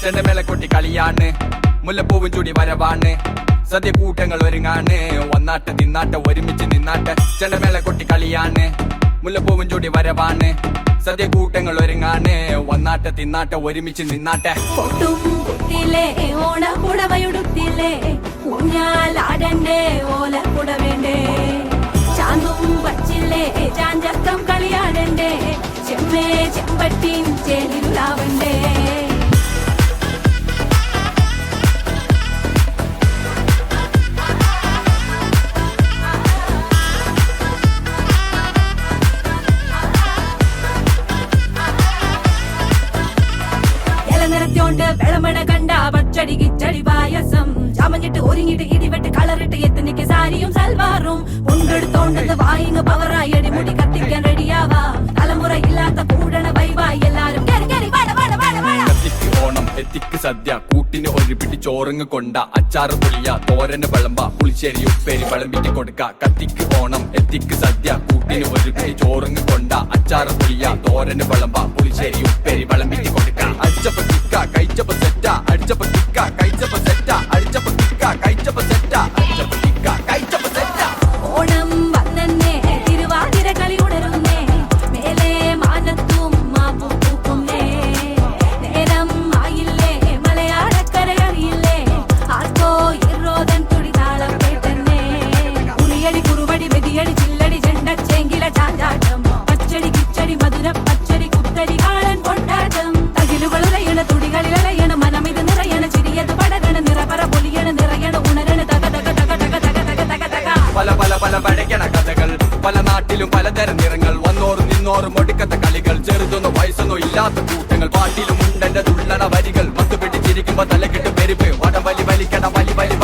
ചെണ്ടമേളക്കൊട്ടി കളിയാണ്, മുല്ലപ്പൂവും ചൂടി വരവാണ്, സദ്യ കൂട്ടങ്ങൾ ഒരുങ്ങാണ്, വന്നാട്ട് തിന്നാട്ട് ഒരുമിച്ച് നിന്നാട്ട്. ചെണ്ടമേളക്കൊട്ടി കളിയാണ്, മുല്ലപ്പൂവും ചൂടി വരവാണ്, സദ്യ കൂട്ടങ്ങൾ ഒരുങ്ങാണ്, വന്നാട്ട് തിന്നാട്ട് ഒരുമിച്ച് നിന്നാട്ടെ. ഓണപ്പുടവയുടുത്തില്ലേ ഊഞ്ഞാലാടണ്ടേ ഓലപ്പുട വേണ്ടേ, ചാന്തും വച്ചില്ലേ ചാഞ്ചക്കം കളിയാടണ്ടേ, ചെമ്മേ ചെമ്പട്ടിൻ ചേലിലാവണ്ടേ. നിറത്തോണ്ട് വെളമണ കണ്ട പച്ചടി കിച്ചടി പായസം, ചമഞ്ഞിട്ട് ഒരുങ്ങിട്ട് ഇടിവെട്ട് കളറിട്ട് എത്തനിക്ക് സാരിയും സൽവാറും, കൊണ്ടെടുത്തോണ്ടത് വായിങ് പവറായി അടിമുടി കത്തിക്കാൻ റെഡിയാവാ, തലമുറ ഇല്ലാത്ത കൂടണ വൈവായി എല്ലാരും കത്തിക്ക് ഓണം എത്തിക്ക് സദ്യ കൂട്ടിന് ഒരു പിടി ചോറങ്ങ് കൊണ്ട, അച്ചാറ് പുളിയ തോരന് വിളമ്പ പുളിശ്ശേരി ഉപ്പേരി വിളമ്പിട്ട് കൊടുക്ക. കത്തിക്ക് ഓണം എത്തിക്ക് സദ്യ കൂട്ടിന് ഒരു പിടി ചോറങ്ങ് കൊണ്ട, അച്ചാറ് പുളിയ തോരന് വിളമ്പ പുളിശ്ശേരി ഉപ്പേരി വിളമ്പിട്ട് കൊടുക്ക. അടിച്ചപ്പ തിക്ക കഴിച്ചപ്പ സെറ്റ, അടിച്ചപ്പ തിക്ക കഴിച്ചപ്പ സെറ്റ, അടിച്ചപ്പ തിക്ക കഴിച്ചപ്പ സെറ്റ, അടിച്ചപ്പ തിക്ക കഴിച്ചപ്പ സെറ്റ. ഓണം വന്നേ തിരുവാതിര കളി ഉണരുന്നേ, മേലെ മാനത്തും മാപ്പൂക്കുന്നേ, നേരം ആയില്ലേ മലയാളക്കര അറിയില്ലേ, ആർക്കോ ഇറോദൻ തുടിതാളം കേട്ടന്നെ, ഉറിയടി കുറുവടി വെടിയടി ചില്ലടി ചെണ്ടച്ചെങ്കില ചാഞ്ചാട്ടം, പച്ചടി കിച്ചടി മധുര പച്ചടി കുത്തടി കാളൻ കൊണ്ടാട്ടം, തകിലുകളയണ തുടികളിലയണ മനമിത് നിറയണ ചിരിയത് പടരണ നിറപറ പൊലിയണ നിറയണ ഉണരണ തക തക തക തക തക തക തക തക. പല പല പല പഴകണ കഥകൾ, പല നാട്ടിലും പലതരം നിറങ്ങൾ, വന്നോറും നിന്നോറും ഒടുക്കത്തെ കളികൾ, ചെറുതൊന്നും വയസ്സൊന്നും ഇല്ലാത്ത കൂട്ടങ്ങൾ, പാട്ടിലും ഉണ്ടെന്റെ തുള്ളണ വരികൾ, മത്തുപിടിച്ചിരിക്കുമ്പോ തലകിട്ട് പെരുപ്പ് വടം വലി വലിക്കണ വലി വലി